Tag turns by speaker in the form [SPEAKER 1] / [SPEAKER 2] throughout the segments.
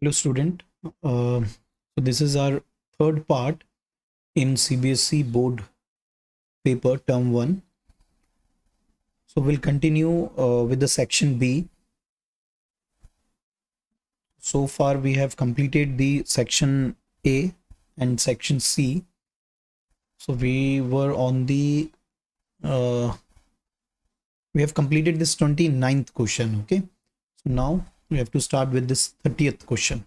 [SPEAKER 1] Hello student, so this is our third part in CBSE board paper term 1. So we'll continue with the section B. So far we have completed the section A and section C. So we were on the we have completed this 29th question. Okay, so now we have to start with this 30th question.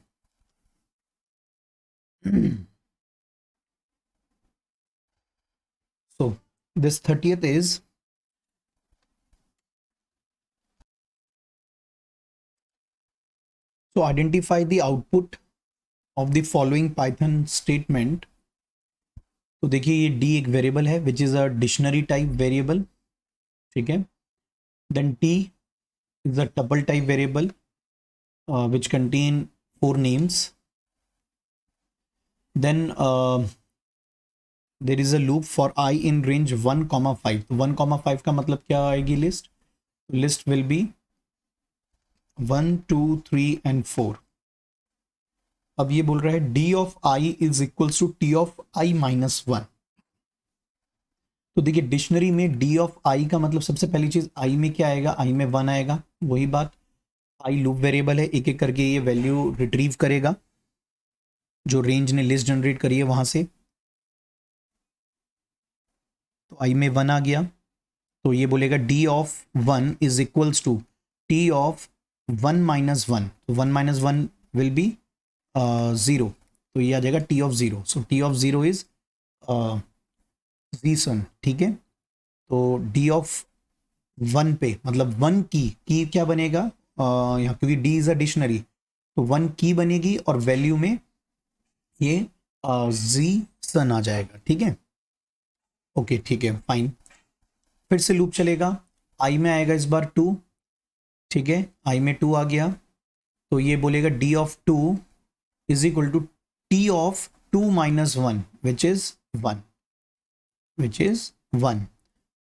[SPEAKER 1] So this 30th is so identify the output of the following Python statement. तो देखिए ये D एक variable है which is a dictionary type variable, ठीक है. Then T is a tuple type variable which contain 4 names. Then there is a loop for I in range 1,5. तो 1,5 का मतलब क्या आएगी list? List will be 1, 2, 3 and 4. अब ये बोल रहा है D of I is equals to T of I minus 1. तो देखिए डिक्शनरी में डी ऑफ आई का मतलब सबसे पहली चीज आई में क्या आएगा? आई में 1 आएगा. वही बात, आई लूप वेरिएबल है, एक एक करके ये वैल्यू रिट्रीव करेगा जो रेंज ने लिस्ट जनरेट करी है वहां से. तो आई में 1 आ गया, तो ये बोलेगा D of 1 is equals to T of 1 minus 1. तो 1 माइनस 1 विल बी 0, तो ये आ जाएगा T of 0. So T of 0 is reason, ठीक है. तो डी ऑफ 1 पे मतलब 1 की क्या बनेगा यहाँ, क्योंकि डी इज अ डिक्शनरी तो 1 की बनेगी और वैल्यू में ये जी सन आ जाएगा, ठीक है. ओके ठीक है फाइन. फिर से लूप चलेगा, आई में आएगा इस बार 2, ठीक है. आई में 2 आ गया, तो ये बोलेगा D of 2 is equal to T of 2 minus 1 which is 1.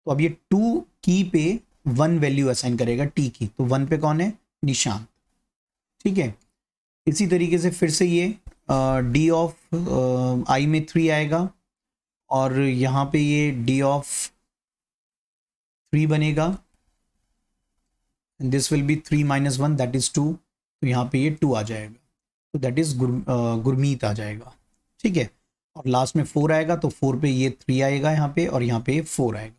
[SPEAKER 1] तो अब ये 2 की पे 1 वैल्यू असाइन करेगा टी की, तो 1 पे कौन है? निशांत, ठीक है. इसी तरीके से फिर से ये डी ऑफ आई में 3 आएगा और यहाँ पे ये डी ऑफ 3 बनेगा. This will be 3 minus 1 that is 2. तो यहाँ पे ये 2 आ जाएगा, तो दैट इज गुरमीत आ जाएगा, ठीक है. और लास्ट में 4 आएगा, तो 4 पे ये 3 आएगा यहाँ पे और यहाँ पे 4 आएगा.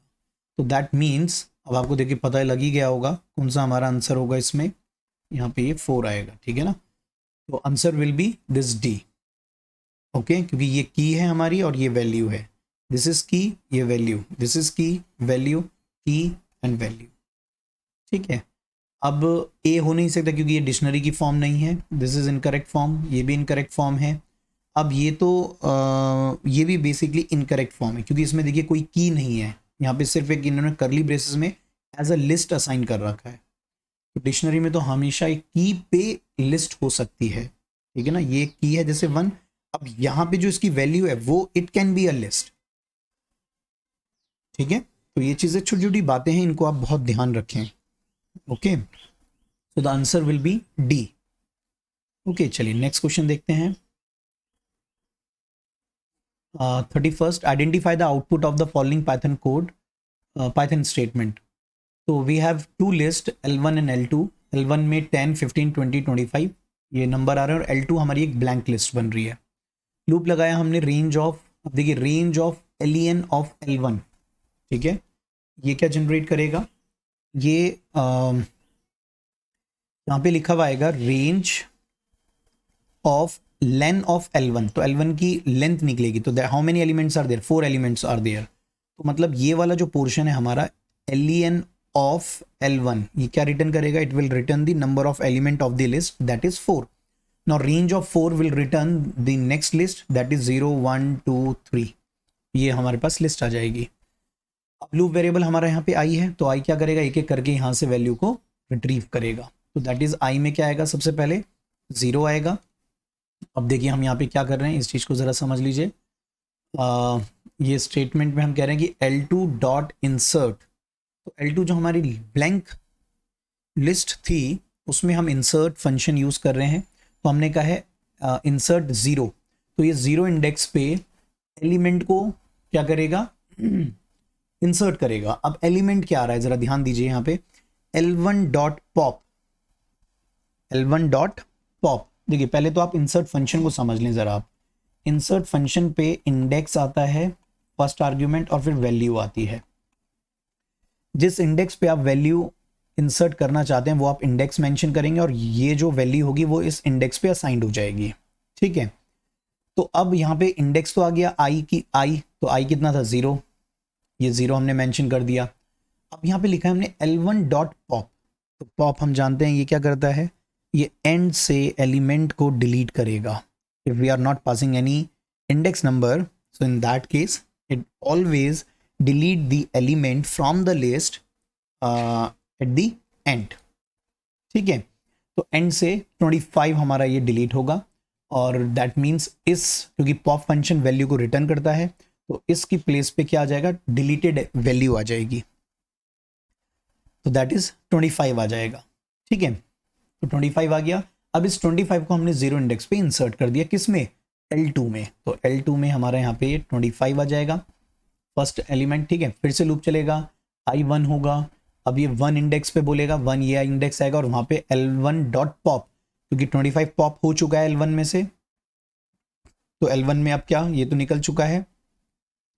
[SPEAKER 1] तो दैट मीन्स अब आपको देखिए पता लग ही गया होगा कौन सा हमारा आंसर होगा इसमें. यहाँ पे ये 4 आएगा, ठीक है ना. तो answer will B this D. Okay, क्योंकि ये की है हमारी और ये वैल्यू है. दिस इज की, ये वैल्यू, दिस इज की, वैल्यू, की एंड वैल्यू, ठीक है. अब ए हो नहीं सकता क्योंकि ये डिक्शनरी की फॉर्म नहीं है. दिस इज इनकरेक्ट फॉर्म, ये भी इनकरेक्ट फॉर्म है. अब ये तो ये भी बेसिकली इनकरेक्ट फॉर्म है क्योंकि इसमें देखिए कोई की नहीं है. यहाँ पे सिर्फ एक इन्होंने करली ब्रेसेस में एज अ लिस्ट असाइन कर रखा है. तो डिक्शनरी में तो हमेशा एक की पे लिस्ट हो सकती है, ठीक है ना. ये की है जैसे 1. अब यहाँ पे जो इसकी वैल्यू है वो it can be a list, ठीक है. तो ये चीजें छोटी छोटी बातें हैं, इनको आप बहुत ध्यान रखें. Okay, so the answer will be D. Okay चलिए नेक्स्ट क्वेश्चन देखते हैं. 31st, identify the output of the following Python code, Python statement. तो we have 2 list L1 and L2. L1 में 10, 15, 20, 25 ये नंबर आ रहे हैं और L2 हमारी एक ब्लैंक लिस्ट बन रही है. लूप लगाया हमने रेंज ऑफ, अब देखिए range of LEN of L1, ठीक है. ये क्या जनरेट करेगा? ये यहाँ पे लिखा हुआ आएगा range of lane of L1. तो L1 की लेंथ निकलेगी, तो how many elements are there? 4 elements are there. तो मतलब ये वाला जो पोर्शन है हमारा LEN ऑफ L1, ये क्या रिटर्न करेगा? It will return the number of element of the list that is 4. Now range of 4 will return the next list that is 0, 1, 2, 3. ये हमारे पास लिस्ट आ जाएगी. अब लूप वेरिएबल हमारा यहाँ पे आई है, तो आई क्या करेगा? एक एक करके यहाँ से वैल्यू को रिट्रीव करेगा. तो दैट इज आई में क्या आएगा? सबसे पहले 0 आएगा. अब देखिए हम यहाँ पे क्या कर रहे हैं, इस चीज़ को ज़रा समझ लीजिए. ये स्टेटमेंट में हम कह रहे हैं कि L2 डॉट इंसर्ट. तो L2 जो हमारी ब्लैंक लिस्ट थी उसमें हम इंसर्ट फंक्शन यूज़ कर रहे हैं. तो हमने कहा है इंसर्ट 0, तो ये 0 इंडेक्स पे एलिमेंट को क्या करेगा, इंसर्ट करेगा। अब एलिमेंट क्या आ रहा है जरा ध्यान दीजिए यहाँ पे, L1 dot pop, L1 dot pop. देखिए पहले तो आप इंसर्ट फंक्शन को समझ लें जरा। आप इंसर्ट फंक्शन पे इंडेक्स आता है, फर्स्ट आर्ग्यूमेंट, और फिर वैल्यू आती है। जिस इंडेक्स पे आप वैल्यू इंसर्ट करना चाहते हैं वो आप इंडेक्स मेंशन करेंगे, और ये जो वैल्यू होगी वो इस इंडेक्स पे असाइंड हो जाएगी। ठीक है, तो अब यहाँ पे इंडेक्स तो आ गया आई की, आई तो आई कितना था 0, ये 0 हमने मेंशन कर दिया। अब यहाँ पे लिखा है हमने L1 डॉट पॉप, तो पॉप हम जानते हैं ये क्या करता है, ये एंड से एलिमेंट को डिलीट करेगा। If we are not passing any index number, so in that case it always delete the element from the list at the end. ठीक है, तो एंड से 25 हमारा ये डिलीट होगा, और दैट मीन्स इस, क्योंकि पॉप फंक्शन वैल्यू को रिटर्न करता है, तो इसकी प्लेस पे क्या आ जाएगा, डिलीटेड वैल्यू आ जाएगी, तो दैट इज 25 आ जाएगा। ठीक है, तो 25 आ गया। अब इस 25 को हमने 0 इंडेक्स पे इंसर्ट कर दिया, किसमें, L2 में, तो L2 में हमारा यहाँ पे 25 आ जाएगा फर्स्ट एलिमेंट। ठीक है, फिर से लूप चलेगा, I1 होगा, अब ये 1 इंडेक्स पे बोलेगा, 1 ये इंडेक्स आएगा, और वहाँ पे L1 डॉट पॉप, क्योंकि 25 पॉप हो चुका है L1 में से, तो L1 में अब क्या, ये तो निकल चुका है,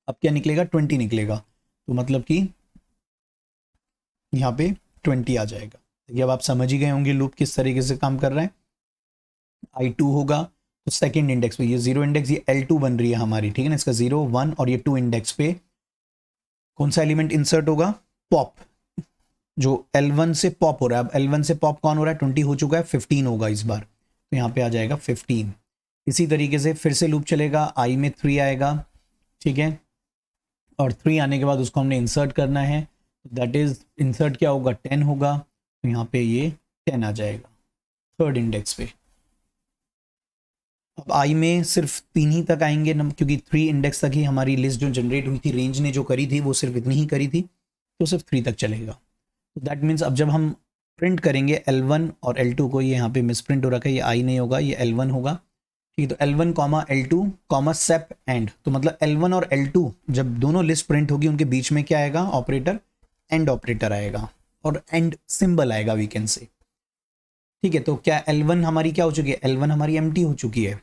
[SPEAKER 1] अब क्या निकलेगा, 20 निकलेगा, तो मतलब कि यहाँ पे 20 आ जाएगा। देखिए अब आप समझ ही गए होंगे लूप किस तरीके से काम कर रहा है। I2 होगा, तो सेकंड इंडेक्स पे, ये 0 इंडेक्स, ये L2 बन रही है हमारी, ठीक है ना, इसका 0 1 और ये 2 इंडेक्स पे कौन सा एलिमेंट इंसर्ट होगा, पॉप, जो L1 से पॉप हो रहा है। अब L1 से पॉप कौन हो रहा है, 20 हो चुका है, 15 होगा इस बार, तो यहाँ पे आ जाएगा 15। इसी तरीके से फिर से लूप चलेगा, I में 3 आएगा, ठीक है, और 3 आने के बाद उसको हमने इंसर्ट करना है, दैट इज इंसर्ट क्या होगा, 10 होगा, तो यहाँ पे ये 10 आ जाएगा थर्ड इंडेक्स पे। अब आई में सिर्फ 3 ही तक आएंगे, क्योंकि 3 इंडेक्स तक ही हमारी लिस्ट जो जनरेट हुई थी, रेंज ने जो करी थी वो सिर्फ इतनी ही करी थी, तो सिर्फ 3 तक चलेगा। तो दैट मीन्स अब जब हम प्रिंट करेंगे L1 और L2 को, ये यहाँ पे मिस प्रिंट हो रखा है, ये आई नहीं होगा, ये L1 होगा। ठीक है, तो L1 comma L2 comma shape and, तो मतलब L1 और L2 जब दोनों लिस्ट प्रिंट होगी उनके बीच में क्या आएगा, ऑपरेटर, एंड ऑपरेटर आएगा, और एंड सिंबल आएगा वी कैन से। ठीक है, तो क्या L1 हमारी क्या हो चुकी है, L1 हमारी एम्प्टी हो चुकी है,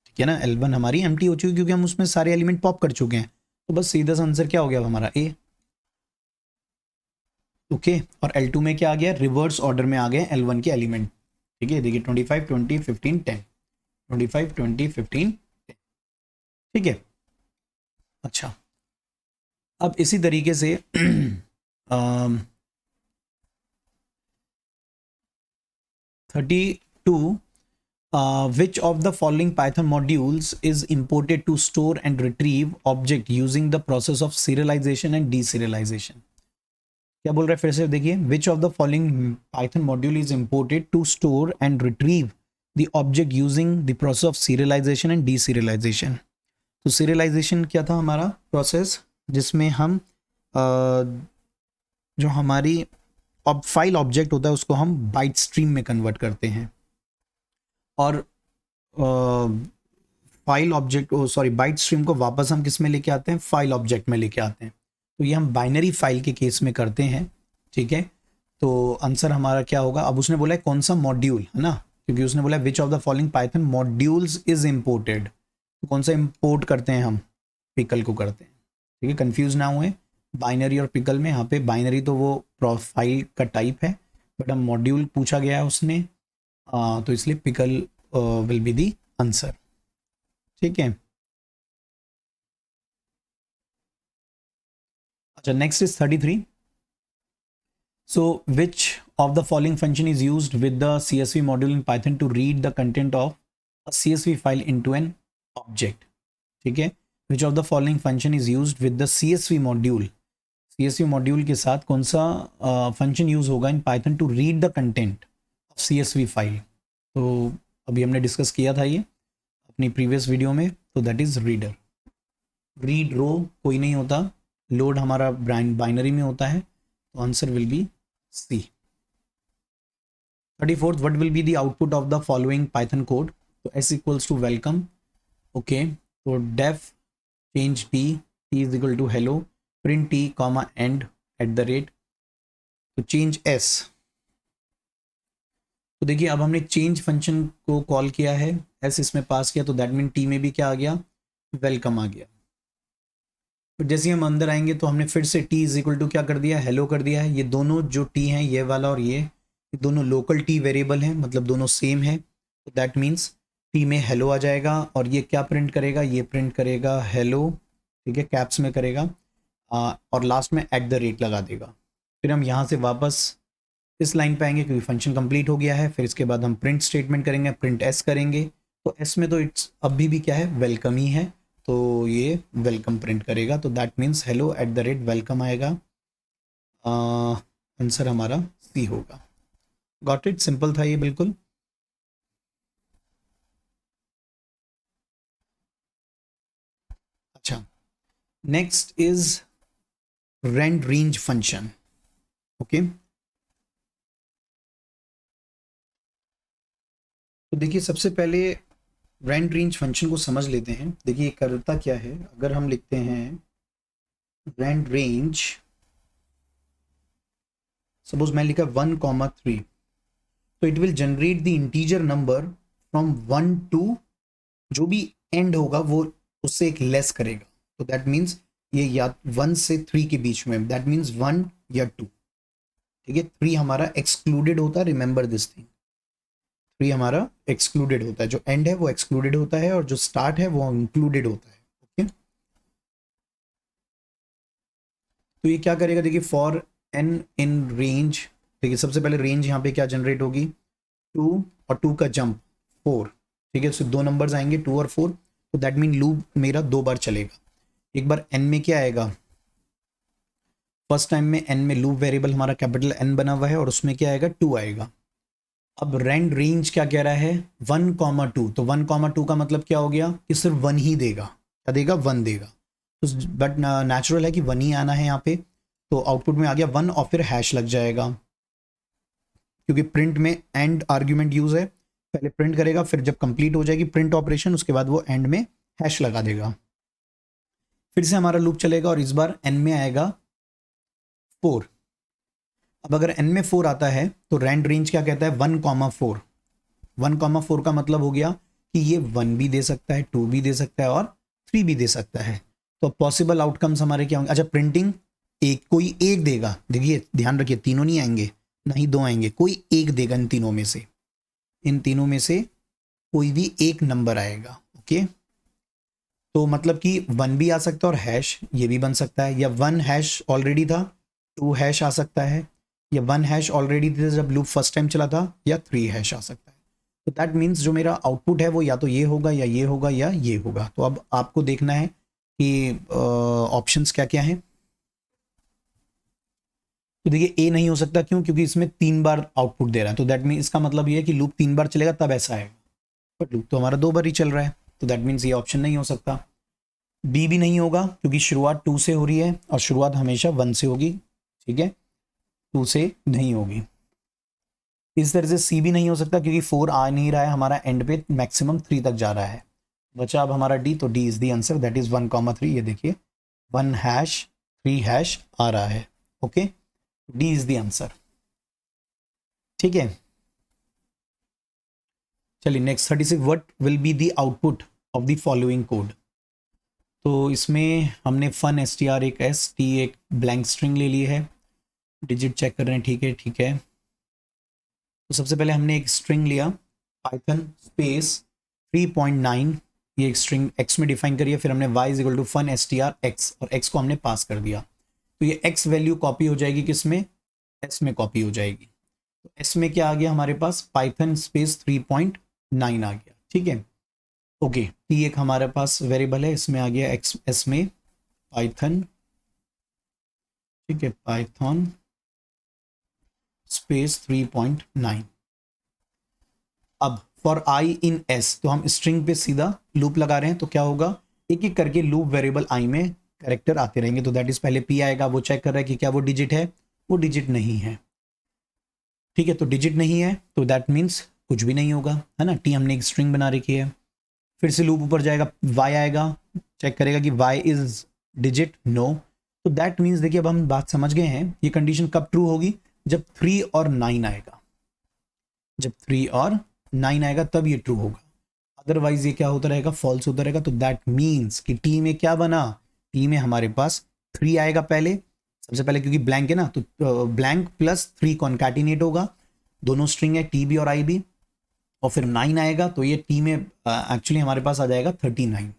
[SPEAKER 1] ठीक है ना, L1 हमारी एम्प्टी हो चुकी है क्योंकि हम उसमें सारे एलिमेंट पॉप कर चुके हैं, तो बस सीधा सा आंसर क्या हो गया हमारा A। ओके, और L2 में क्या आ गया, रिवर्स ऑर्डर में आ गए L1 के एलिमेंट। ठीक है, देखिए 25 20 15 10, 25 20 15 10। ठीक है, अच्छा, अब इसी तरीके से 32 which of the following Python modules is imported to store and retrieve object using the process of serialization and deserialization? क्या बोल रहा है फिर से देखिए, which of the following Python module is imported to store and retrieve the object using the process of serialization and deserialization? तो serialization क्या था हमारा प्रोसेस, जिसमें हम जो हमारी फाइल ऑब्जेक्ट होता है उसको हम बाइट स्ट्रीम में कन्वर्ट करते हैं, और file object, sorry byte stream को वापस हम किस में लेके आते हैं, फाइल ऑब्जेक्ट में लेके आते हैं। तो ये हम बाइनरी फाइल के केस में करते हैं। ठीक है, तो आंसर हमारा क्या होगा, अब उसने बोला है कौन सा मॉड्यूल है ना, क्योंकि उसने बोला विच of the following Python modules is imported, तो कौन सा इम्पोर्ट करते हैं हम, पिकल को करते हैं। ठीक है, कंफ्यूज ना हुए बाइनरी और पिकल में, यहाँ पे बाइनरी तो वो फाइल का टाइप है, बट हम मॉड्यूल पूछा गया है उसने, तो इसलिए pickle will be the answer. ठीक है, अच्छा, next is 33। So which of the following function is used with the CSV module in Python to read the content of a CSV file into an object. ठीक है, which of the following function is used with the CSV module, CSV module के साथ कौन सा function use होगा in Python to read the content of CSV file. तो अभी हमने डिस्कस किया था ये अपनी प्रीवियस वीडियो में, तो दैट इज रीडर। रीड रो कोई नहीं होता, लोड हमारा बाइनरी में होता है, तो answer will B C। 34th, what will be the output of the following Python code? तो s equals to welcome, okay, तो def change t is equal to hello, print t comma end at the rate, तो change s, तो देखिए अब हमने change function को call किया है, एस इसमें पास किया, तो दैट मीन टी में भी क्या आ गया, वेलकम आ गया। तो जैसे हम अंदर आएंगे तो हमने फिर से टी इज इक्वल टू क्या कर दिया, हेलो कर दिया है। ये दोनों जो टी हैं, ये वाला और ये दोनों लोकल टी वेरिएबल हैं, मतलब दोनों सेम है, तो दैट मीन्स टी में हेलो आ जाएगा, और ये क्या प्रिंट करेगा, ये प्रिंट करेगा हेलो, ठीक है, कैप्स में करेगा, और लास्ट में एट द रेट लगा देगा। फिर हम यहाँ से वापस इस लाइन पे आएंगे क्योंकि फंक्शन कंप्लीट हो गया है। फिर इसके बाद हम प्रिंट स्टेटमेंट करेंगे, प्रिंट एस करेंगे, तो एस में तो इट्स अभी भी क्या है, वेलकम ही है, तो ये वेलकम प्रिंट करेगा, तो that means hello at the rate welcome आएगा। आंसर हमारा सी होगा। गॉट इट, सिंपल था ये बिल्कुल। अच्छा, next is rand range function, okay. तो देखिए सबसे पहले रेंड रेंज फंक्शन को समझ लेते हैं। देखिए करता क्या है, अगर हम लिखते हैं रेंड रेंज, सपोज मैं लिखा 1,3, तो it will generate the integer number from 1 to, जो भी एंड होगा वो उससे एक लेस करेगा, तो दैट मीन्स ये या 1 से 3 के बीच में, दैट मीन्स 1 या 2, ठीक है। 3 हमारा एक्सक्लूडेड होता है, रिमेंबर दिस थिंग, 3 हमारा एक्सक्लूडेड होता है, जो एंड है वो एक्सक्लूडेड होता है और जो स्टार्ट है वो इंक्लूडेड होता है, ओके। तो ये क्या करेगा, देखिए फॉर एन इन रेंज, देखिए सबसे पहले रेंज यहाँ पे क्या जनरेट होगी, 2 और 2 का जंप 4, ठीक है, सो 2 नंबर्स आएंगे 2 और 4, तो दैट मीन लूप मेरा 2 बार चलेगा। एक बार एन में क्या आएगा, फर्स्ट टाइम में एन में लूप वेरिएबल हमारा कैपिटल एन बना हुआ है और उसमें क्या आएगा, 2 आएगा। अब रेंड रेंज क्या कह रहा है, 1,2, तो 1,2 का मतलब क्या हो गया कि सिर्फ 1 ही देगा, क्या देगा, 1 देगा, तो बट नेचुरल है कि 1 ही आना है यहाँ पे, तो आउटपुट में आ गया 1 और फिर हैश लग जाएगा, क्योंकि प्रिंट में एंड आर्ग्यूमेंट यूज है, पहले प्रिंट करेगा, फिर जब कंप्लीट हो जाएगी प्रिंट ऑपरेशन उसके बाद वो एंड में हैश लगा देगा। फिर से हमारा लूप चलेगा और इस बार एन में आएगा 4। अब अगर एन में 4 आता है तो रेंड रेंज क्या कहता है, 1,4, 1,4 का मतलब हो गया कि ये 1 भी दे सकता है, 2 भी दे सकता है और 3 भी दे सकता है। तो पॉसिबल आउटकम्स हमारे क्या होंगे, अच्छा प्रिंटिंग एक, कोई एक देगा, देखिए ध्यान रखिए तीनों नहीं आएंगे, नहीं 2 आएंगे, कोई एक देगा इन तीनों में से, इन तीनों में से कोई भी एक नंबर आएगा, ओके। तो मतलब कि 1 भी आ सकता है और हैश ये भी बन सकता है, या 1 हैश ऑलरेडी था 2 हैश आ सकता है, या 1 हैश ऑलरेडी था जब लूप फर्स्ट टाइम चला था, या 3 हैश आ सकता है। तो दैट मीन्स जो मेरा आउटपुट है वो या तो ये होगा या ये होगा या ये होगा। तो अब आपको देखना है कि ऑप्शंस क्या क्या हैं। तो देखिए ए नहीं हो सकता, क्यों, क्योंकि इसमें 3 बार आउटपुट दे रहा है, तो दैट मीन इसका मतलब ये है कि लूप 3 बार चलेगा तब ऐसा आएगा, बट लूप तो हमारा 2 बार ही चल रहा है, तो दैट मीन्स ये ऑप्शन नहीं हो सकता। बी भी नहीं होगा क्योंकि शुरुआत 2 से हो रही है और शुरुआत हमेशा 1 से होगी, ठीक है, 2 से नहीं होगी। इस तरह से सी भी नहीं हो सकता क्योंकि 4 आ नहीं रहा है, हमारा एंड पे मैक्सिमम 3 तक जा रहा है। बचा अब हमारा डी, तो D is the answer, that is 1,3। ये देखिए 1 हैश 3 हैश आ रहा है, okay, D is the answer, ठीक है। चलिए next 36, what will be the output of the following code. तो इसमें हमने फन एस टी आर एक एस टी एक ब्लैंक स्ट्रिंग ले ली है, डिजिट चेक कर रहे हैं, ठीक है ठीक है। तो सबसे पहले हमने एक स्ट्रिंग लिया पाइथन स्पेस 3.9, ये एक स्ट्रिंग एक्स में डिफाइन करिए, फिर हमने y is equal to fun S T R X, और x को हमने पास कर दिया, तो ये x वैल्यू कॉपी हो जाएगी किस में, s में कॉपी हो जाएगी। तो s में क्या आ गया हमारे पास, पाइथन स्पेस 3.9 आ गया, ठीक है, ओके। t एक हमारे पास वेरिएबल है, इसमें आ गया x, s में पाइथन, ठीक है, पाइथन स्पेस 3.9। अब फॉर आई इन एस, तो हम स्ट्रिंग पे सीधा लूप लगा रहे हैं, तो क्या होगा, एक एक करके लूप वेरिएबल आई में कैरेक्टर आते रहेंगे, तो दैट इज पहले पी आएगा, वो चेक कर रहा है कि क्या वो डिजिट है, वो डिजिट नहीं है। ठीक है, तो डिजिट नहीं है तो दैट मीन्स कुछ भी नहीं होगा, है ना। टी हमने एक स्ट्रिंग बना रखी है। फिर से लूप ऊपर जाएगा, वाई आएगा, चेक करेगा कि वाई इज डिजिट, नो। तो दैट मीन्स देखिए अब हम बात समझ गए हैं, ये कंडीशन कब ट्रू होगी, जब 3 और 9 आएगा। जब 3 और 9 आएगा तब ये ट्रू होगा, अदरवाइज ये क्या होता रहेगा, फॉल्स होता रहेगा। तो दैट मीन्स कि टी में क्या बना, टी में हमारे पास 3 आएगा पहले, सबसे पहले, क्योंकि ब्लैंक है ना, तो ब्लैंक प्लस 3 कॉन्कैटिनेट होगा, दोनों स्ट्रिंग है टी बी और आई बी, और फिर 9 आएगा तो ये टी में एक्चुअली हमारे पास आ जाएगा 39,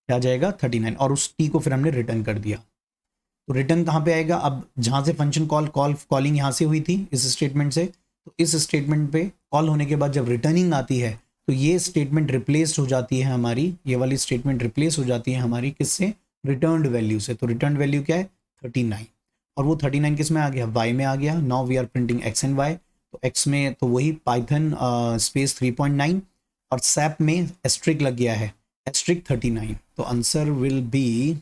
[SPEAKER 1] क्या आ जाएगा 39, और उस टी को फिर हमने रिटर्न कर दिया। तो रिटर्न कहाँ पे आएगा, अब जहाँ से फंक्शन कॉलिंग यहाँ से हुई थी इस स्टेटमेंट से, तो इस स्टेटमेंट पे कॉल होने के बाद जब रिटर्निंग आती है तो ये स्टेटमेंट रिप्लेस हो जाती है हमारी, ये वाली स्टेटमेंट रिप्लेस हो जाती है हमारी किससे, रिटर्न्ड वैल्यू से। तो रिटर्न वैल्यू क्या है 39, और वो 39 किस में आ गया, वाई में आ गया। Now we are printing X and Y, तो एक्स में तो वही पाइथन स्पेस 3.9, और सैप में एस्ट्रिक लग गया है, एस्ट्रिक 39। तो आंसर विल बी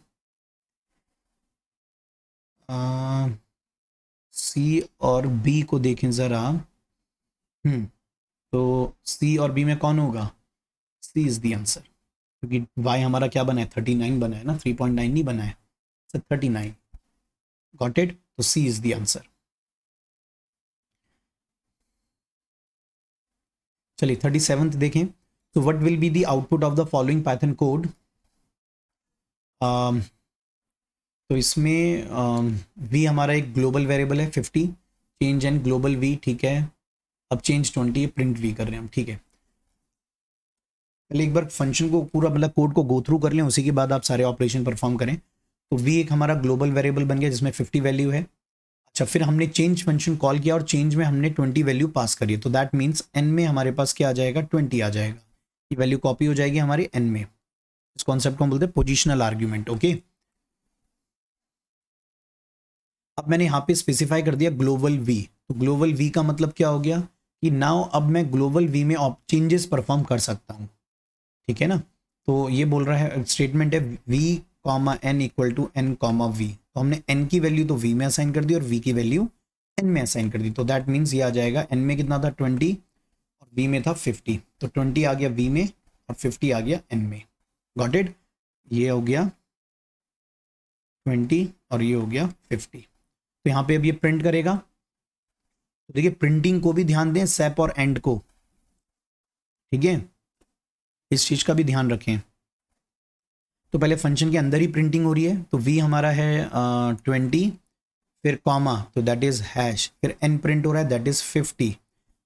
[SPEAKER 1] सी और बी को देखें ज़रा। तो सी और बी में कौन होगा, सी इज़ द आंसर, क्योंकि वाई हमारा क्या बना है 39 बना है ना, 3.9 नहीं बना है, 39। गॉट इट, तो सी इज़ द आंसर। चलिए 37th देखें। तो what will be the output of the following Python code. तो इसमें वी हमारा एक ग्लोबल वेरिएबल है 50, चेंज एंड ग्लोबल वी, ठीक है। अब चेंज 20 प्रिंट वी कर रहे हैं हम, ठीक है। पहले एक बार फंक्शन को पूरा मतलब कोड को गो थ्रू कर लें, उसी के बाद आप सारे ऑपरेशन परफॉर्म करें। तो वी एक हमारा ग्लोबल वेरिएबल बन गया जिसमें 50 वैल्यू है। अच्छा, फिर हमने चेंज फंक्शन कॉल किया और चेंज में हमने 20 वैल्यू पास करी, तो दैट मीन्स एन में हमारे पास क्या आ जाएगा 20 आ जाएगा, ये वैल्यू कॉपी हो जाएगी हमारी एन में। इस कॉन्सेप्ट को हम बोलते हैं पोजिशनल आर्ग्यूमेंट, ओके। अब मैंने यहाँ पे स्पेसिफाई कर दिया ग्लोबल वी, तो ग्लोबल वी का मतलब क्या हो गया कि नाउ अब मैं ग्लोबल वी में चेंजेस परफॉर्म कर सकता हूँ, ठीक है ना। तो ये बोल रहा है स्टेटमेंट है V comma N equal to N comma V, तो हमने एन की वैल्यू तो वी में असाइन कर दी और वी की वैल्यू एन में असाइन कर दी। तो दैट मीन्स ये आ जाएगा, एन में कितना था 20 और वी में था 50, तो 20 आ गया वी में और 50 आ गया एन में। गॉट इट, ये हो गया 20 और ये हो गया 50। तो यहाँ पे अब ये प्रिंट करेगा, तो देखिए प्रिंटिंग को भी ध्यान दें, सेप और एंड को, ठीक है, इस चीज़ का भी ध्यान रखें। तो पहले फंक्शन के अंदर ही प्रिंटिंग हो रही है, तो वी हमारा है 20, फिर कॉमा तो दैट इज़ हैश, फिर एन प्रिंट हो रहा है दैट इज़ 50।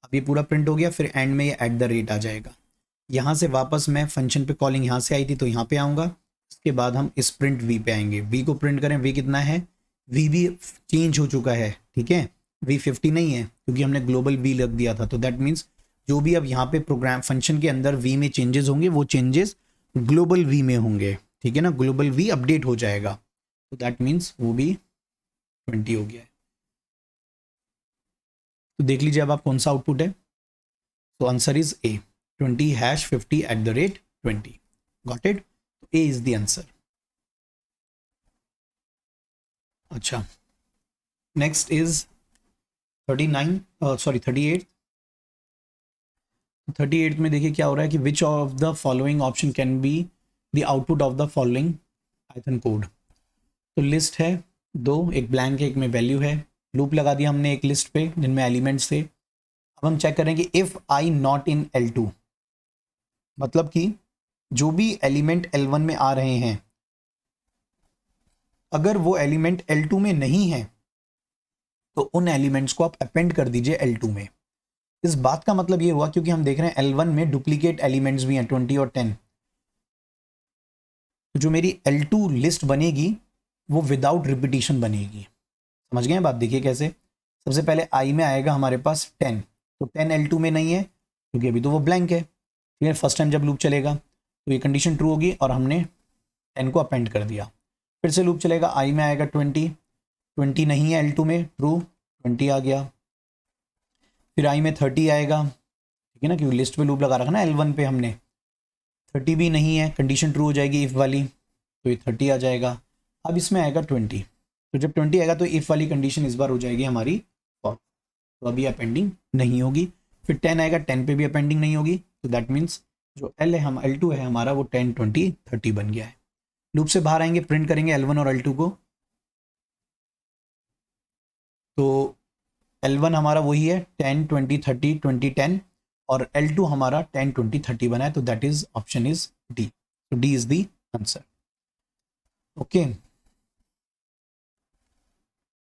[SPEAKER 1] अब ये पूरा प्रिंट हो गया, फिर एंड में ये एट द रेट आ जाएगा। यहाँ से वापस मैं फंक्शन पे कॉलिंग यहाँ से आई थी तो यहाँ पे आऊँगा, इसके बाद हम इस प्रिंट वी पे आएंगे। वी को प्रिंट करें, वी कितना है, वी भी चेंज हो चुका है, ठीक है, वी 50 नहीं है क्योंकि हमने ग्लोबल वी लग दिया था। तो दैट मीन्स जो भी अब यहाँ पे प्रोग्राम फंक्शन के अंदर वी में चेंजेस होंगे वो चेंजेस ग्लोबल वी में होंगे, ठीक है ना, ग्लोबल वी अपडेट हो जाएगा। तो दैट मीन्स वो भी 20 हो गया है। तो देख लीजिए अब आप कौन सा आउटपुट है। तो answer is a, 20 hash 50 at the rate 20। Got it, A is the answer. अच्छा, नेक्स्ट इज 38। 38 में देखिए क्या हो रहा है कि विच of the following option can be the output of the following Python code. तो लिस्ट है दो, एक ब्लैंक है एक में वैल्यू है, लूप लगा दिया हमने एक लिस्ट पे जिनमें एलिमेंट्स थे। अब हम चेक करें कि if I not in L2, मतलब कि जो भी एलिमेंट L1 में आ रहे हैं अगर वो एलिमेंट L2 में नहीं है तो उन एलिमेंट्स को आप अपेंड कर दीजिए L2 में। इस बात का मतलब ये हुआ क्योंकि हम देख रहे हैं L1 में डुप्लीकेट एलिमेंट्स भी हैं 20 और 10, तो जो मेरी L2 लिस्ट बनेगी वो विदाउट रिपीटिशन बनेगी। समझ गए बात, देखिए कैसे। सबसे पहले आई में आएगा हमारे पास 10, तो 10 L2 में नहीं है क्योंकि अभी तो वो ब्लैंक है, ठीक है। फर्स्ट टाइम जब लूप चलेगा तो ये कंडीशन ट्रू होगी और हमने 10 को अपेंड कर दिया। फिर से लूप चलेगा, आई में आएगा 20 नहीं है L2 में, ट्रू 20 आ गया। फिर आई में 30 आएगा, ठीक है ना, क्योंकि लिस्ट पे लूप लगा रखा ना L1 पे हमने। 30 भी नहीं है, कंडीशन ट्रू हो जाएगी इफ़ वाली, तो ये 30 आ जाएगा। अब इसमें आएगा 20, तो जब 20 आएगा तो इफ़ वाली कंडीशन इस बार हो जाएगी हमारी फॉल्स। तो अभी अपेंडिंग नहीं होगी। फिर 10 आएगा, 10 पे भी अपेंडिंग नहीं होगी। तो दैट मीन्स जो L है हम L2 है हमारा वो 10 20 30 बन गया है। लूप से बाहर आएंगे, प्रिंट करेंगे L1 और L2 को। तो L1 हमारा वही है 10 20 30 20 10 और L2 हमारा 10 20 30 बना है। तो that is option is D. तो D is the answer. Okay